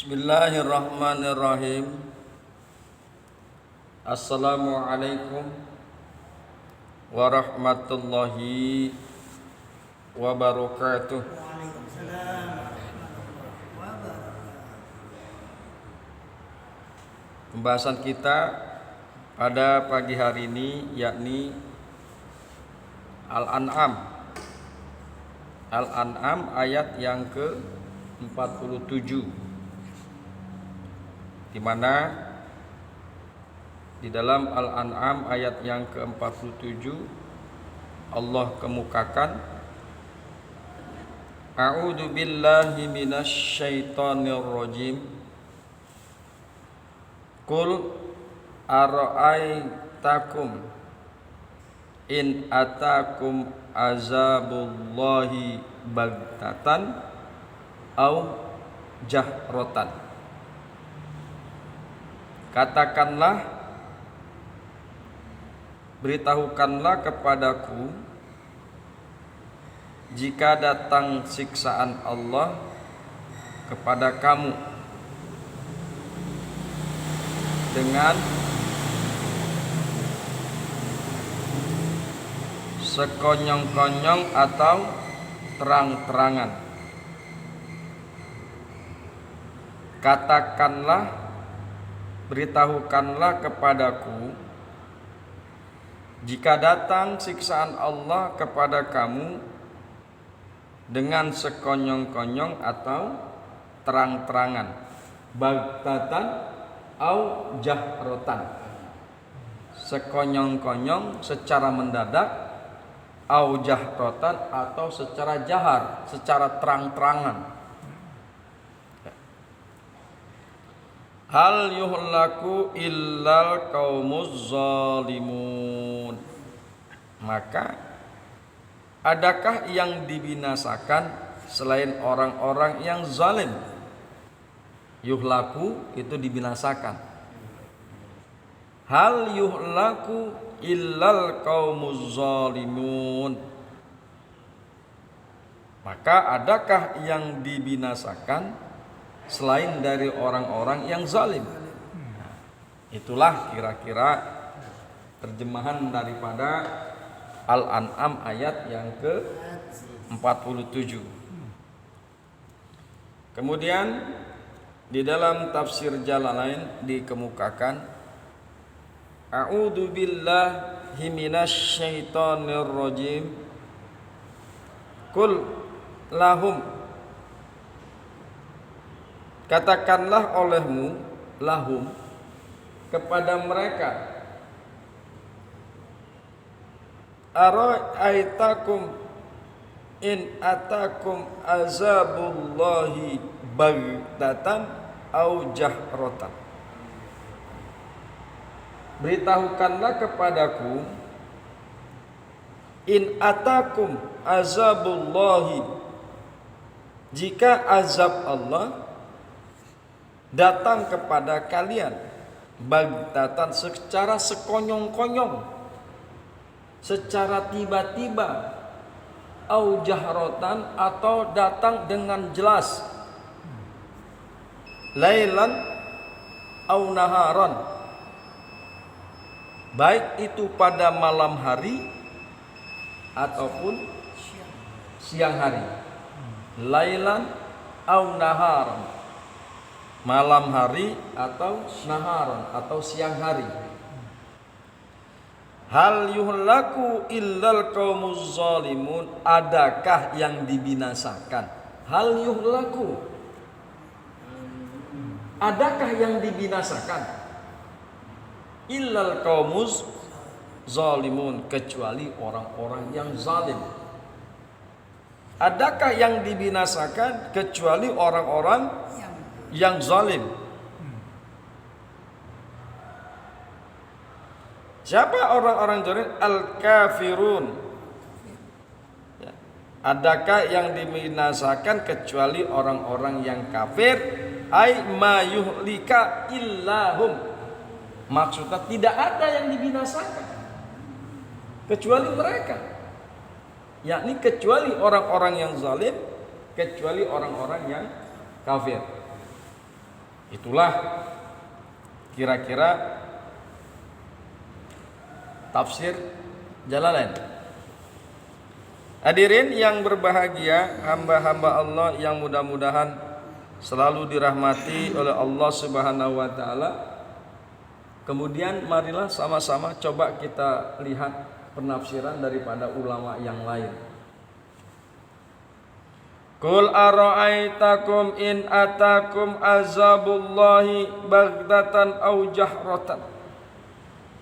Bismillahirrahmanirrahim. Assalamualaikum warahmatullahi wabarakatuh. Pembahasan kita pada pagi hari ini yakni Al-An'am. Al-An'am ayat yang ke-47, di mana di dalam Al-An'am ayat yang ke-47 Allah kemukakan, A'udzu billahi minasyaitonir rajim. Qul ara'aitakum in atakum azabullahi baghtatan au jahratan. Katakanlah, beritahukanlah kepadaku jika datang siksaan Allah kepada kamu dengan sekonyong-konyong atau terang-terangan. Katakanlah, beritahukanlah kepadaku jika datang siksaan Allah kepada kamu dengan sekonyong-konyong atau terang-terangan, baghtatan au jahratan, sekonyong-konyong secara mendadak, au jahratan atau secara jahar, secara terang-terangan. Hal yuhlaku illal qaumuz zalimun. Maka adakah yang dibinasakan selain orang-orang yang zalim? Yuhlaku itu dibinasakan. Hal yuhlaku illal qaumuz zalimun. Maka adakah yang dibinasakan selain dari orang-orang yang zalim? Itulah kira-kira terjemahan daripada Al-An'am ayat yang ke-47. Kemudian di dalam tafsir Jalalain dikemukakan, A'udzu billahi minasyaitonir rajim. Qul lahum, katakanlah olehmu, lahum, kepada mereka, ara'aitakum in atakum azabullahi baghtatan au jahratan. Beritahukanlah kepadaku, in atakum azabullahi, jika azab Allah datang kepada kalian, baghtatan secara sekonyong-konyong, secara tiba-tiba, au jahratan atau datang dengan jelas, lailan au naharan, baik itu pada malam hari ataupun siang hari. Lailan au naharan, malam hari atau naharan atau siang hari. Hal yuhlaku illal qaumuz zalimun, adakah yang dibinasakan? Hal yuhlaku, adakah yang dibinasakan? Illal qaumuz zalimun, kecuali orang-orang yang zalim. Adakah yang dibinasakan kecuali orang-orang yang zalim? Siapa orang-orang zalim? Al-kafirun. Adakah yang dibinasakan kecuali orang-orang yang kafir? Ai ma yuhlika illahum. Maksudnya tidak ada yang dibinasakan kecuali mereka, yakni kecuali orang-orang yang zalim, kecuali orang-orang yang kafir. Itulah kira-kira tafsir Jalalain. Hadirin yang berbahagia, hamba-hamba Allah yang mudah-mudahan selalu dirahmati oleh Allah Subhanahu wa taala. Kemudian marilah sama-sama coba kita lihat penafsiran daripada ulama yang lain. Qul ara'aitakum in atakum azabullahi baghtatan aw jahratan.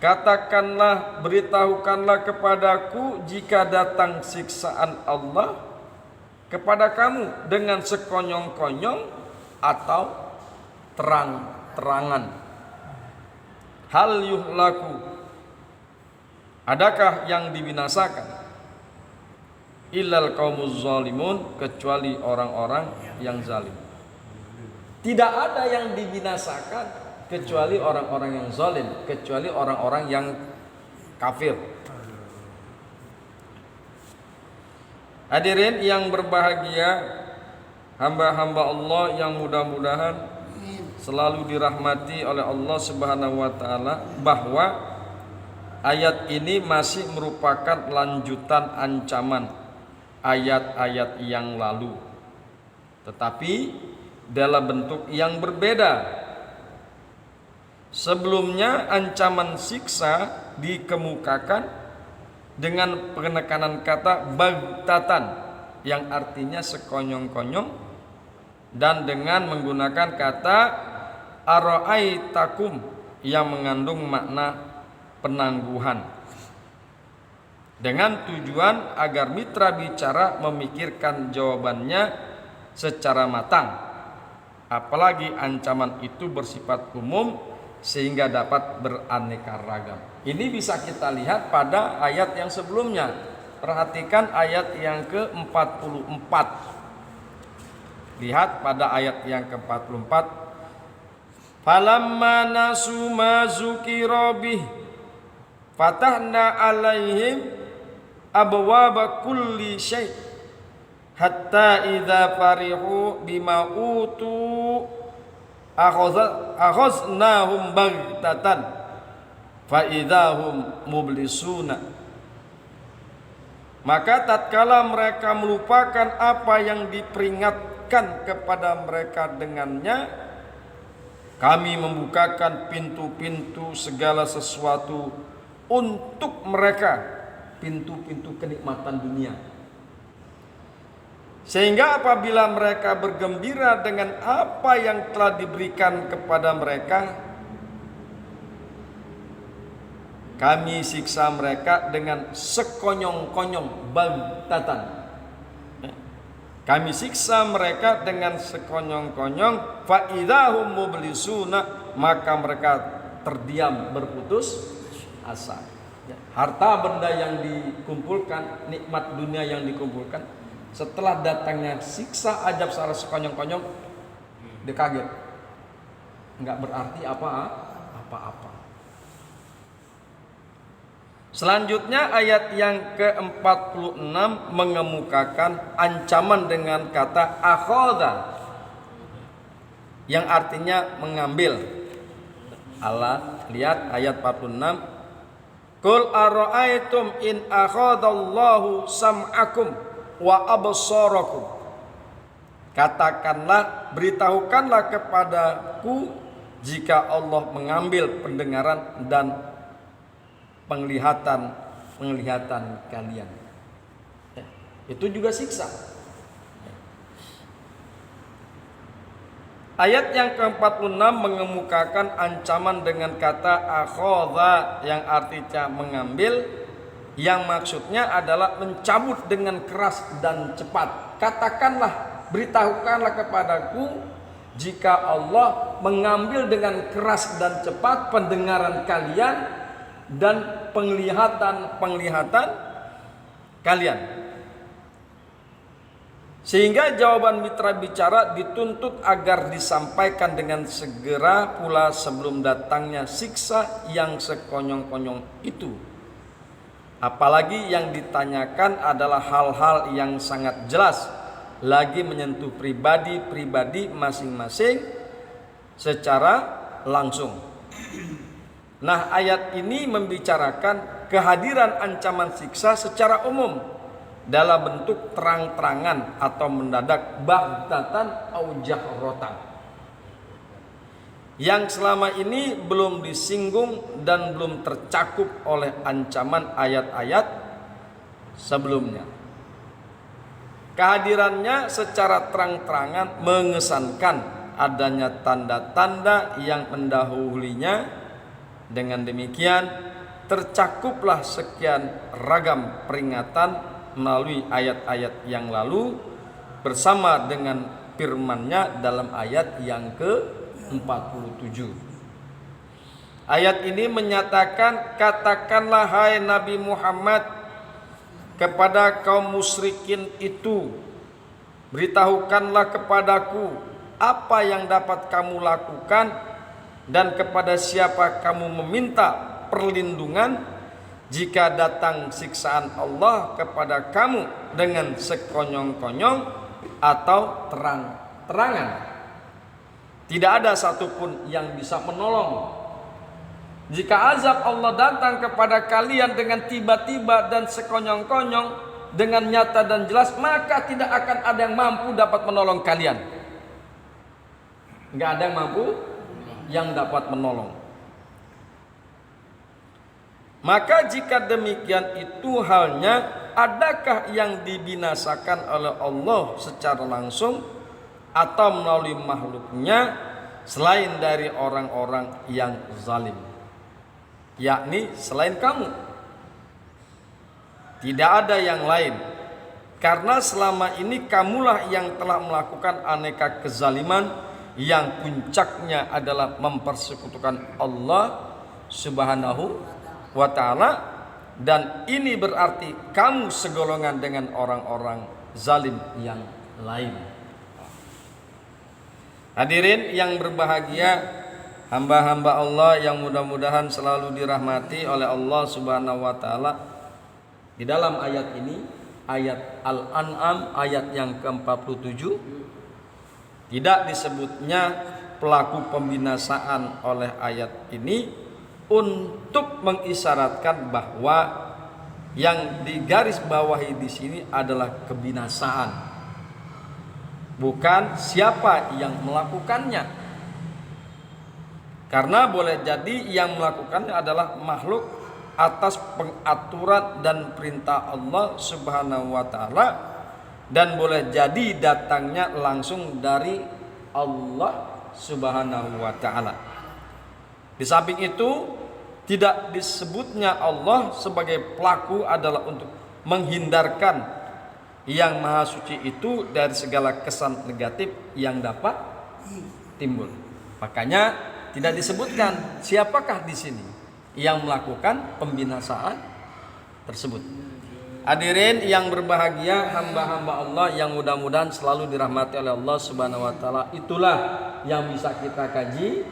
Katakanlah, beritahukanlah kepadaku jika datang siksaan Allah kepada kamu dengan sekonyong-konyong atau terang-terangan. Hal yuhlaku, adakah yang dibinasakan? Illal qaumuz zalimun, kecuali orang-orang yang zalim. Tidak ada yang dibinasakan kecuali orang-orang yang zalim, kecuali orang-orang yang kafir. Hadirin yang berbahagia, hamba-hamba Allah yang mudah-mudahan selalu dirahmati oleh Allah Subhanahu wa taala, bahwa ayat ini masih merupakan lanjutan ancaman ayat-ayat yang lalu, tetapi dalam bentuk yang berbeda. Sebelumnya ancaman siksa dikemukakan dengan penekanan kata baghtatan yang artinya sekonyong-konyong, dan dengan menggunakan kata ara'aitakum yang mengandung makna penangguhan, dengan tujuan agar mitra bicara memikirkan jawabannya secara matang. Apalagi ancaman itu bersifat umum sehingga dapat beraneka ragam. Ini bisa kita lihat pada ayat yang sebelumnya. Perhatikan ayat yang ke-44. Lihat pada ayat yang ke-44. Falamma nasu ma zukira bih fatahna alaihim abwaaba kulli syai' hatta idza farihu bima utu akhaznahum baghtatan fa idzahum mublisuna. Maka tatkala mereka melupakan apa yang diperingatkan kepada mereka dengannya, kami membukakan pintu-pintu segala sesuatu untuk mereka, pintu-pintu kenikmatan dunia. Sehingga apabila mereka bergembira dengan apa yang telah diberikan kepada mereka, kami siksa mereka dengan sekonyong-konyong baghtatan. Kami siksa mereka dengan sekonyong-konyong, fa idzahum mublisuna, maka mereka terdiam berputus asa. Harta benda yang dikumpulkan, nikmat dunia yang dikumpulkan, setelah datangnya siksa azab secara sekonyong-konyong, dia kaget, nggak berarti apa-apa. Selanjutnya ayat yang ke-46 mengemukakan ancaman dengan kata akhadha yang artinya mengambil. Allah, lihat ayat 46. Qul ara'aitum in akhadallahu sam'akum wa absarakum. Katakanlah, beritahukanlah kepadaku jika Allah mengambil pendengaran dan penglihatan kalian. Itu juga siksa. Ayat yang ke-46 mengemukakan ancaman dengan kata akhadha yang artinya mengambil, yang maksudnya adalah mencabut dengan keras dan cepat. Katakanlah, beritahukanlah kepadaku jika Allah mengambil dengan keras dan cepat pendengaran kalian dan penglihatan kalian. Sehingga jawaban mitra bicara dituntut agar disampaikan dengan segera pula sebelum datangnya siksa yang sekonyong-konyong itu. Apalagi yang ditanyakan adalah hal-hal yang sangat jelas, lagi menyentuh pribadi-pribadi masing-masing, secara langsung. Nah, ayat ini membicarakan kehadiran ancaman siksa secara umum dalam bentuk terang-terangan atau mendadak, baghtatan au jahratan, yang selama ini belum disinggung dan belum tercakup oleh ancaman ayat-ayat sebelumnya. Kehadirannya secara terang-terangan mengesankan adanya tanda-tanda yang mendahulunya. Dengan demikian tercakuplah sekian ragam peringatan melalui ayat-ayat yang lalu bersama dengan firman-Nya dalam ayat yang ke-47. Ayat ini menyatakan, katakanlah hai Nabi Muhammad kepada kaum musyrikin itu, beritahukanlah kepadaku apa yang dapat kamu lakukan dan kepada siapa kamu meminta perlindungan jika datang siksaan Allah kepada kamu dengan sekonyong-konyong atau terang-terangan. Tidak ada satupun yang bisa menolong. Jika azab Allah datang kepada kalian dengan tiba-tiba dan sekonyong-konyong, dengan nyata dan jelas, maka tidak akan ada yang mampu dapat menolong kalian. Nggak ada yang mampu yang dapat menolong. Maka jika demikian itu halnya, adakah yang dibinasakan oleh Allah secara langsung atau melalui makhluknya selain dari orang-orang yang zalim, yakni selain kamu? Tidak ada yang lain, karena selama ini kamulah yang telah melakukan aneka kezaliman yang puncaknya adalah mempersekutukan Allah Subhanahu wa ta'ala, dan ini berarti kamu segolongan dengan orang-orang zalim yang lain. Hadirin yang berbahagia, hamba-hamba Allah yang mudah-mudahan selalu dirahmati oleh Allah Subhanahu wa ta'ala, di dalam ayat ini, ayat Al-An'am ayat yang ke-47, tidak disebutnya pelaku pembinasaan oleh ayat ini untuk mengisyaratkan bahwa yang digarisbawahi di sini adalah kebinasaan, bukan siapa yang melakukannya. Karena boleh jadi yang melakukannya adalah makhluk atas pengaturan dan perintah Allah Subhanahu wa ta'ala, dan boleh jadi datangnya langsung dari Allah Subhanahu wa ta'ala. Di samping itu, tidak disebutnya Allah sebagai pelaku adalah untuk menghindarkan yang maha suci itu dari segala kesan negatif yang dapat timbul. Makanya tidak disebutkan siapakah di sini yang melakukan pembinasaan tersebut. Hadirin yang berbahagia, hamba-hamba Allah yang mudah-mudahan selalu dirahmati oleh Allah Subhanahu wa ta'ala, itulah yang bisa kita kaji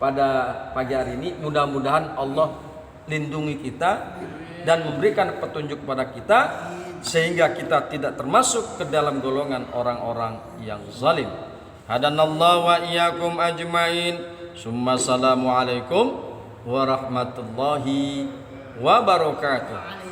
pada pagi hari ini. Mudah-mudahan Allah lindungi kita dan memberikan petunjuk kepada kita sehingga kita tidak termasuk ke dalam golongan orang-orang yang zalim. Hadanallahu wa iyyakum ajmain. Summa assalamualaikum warahmatullahi wabarakatuh.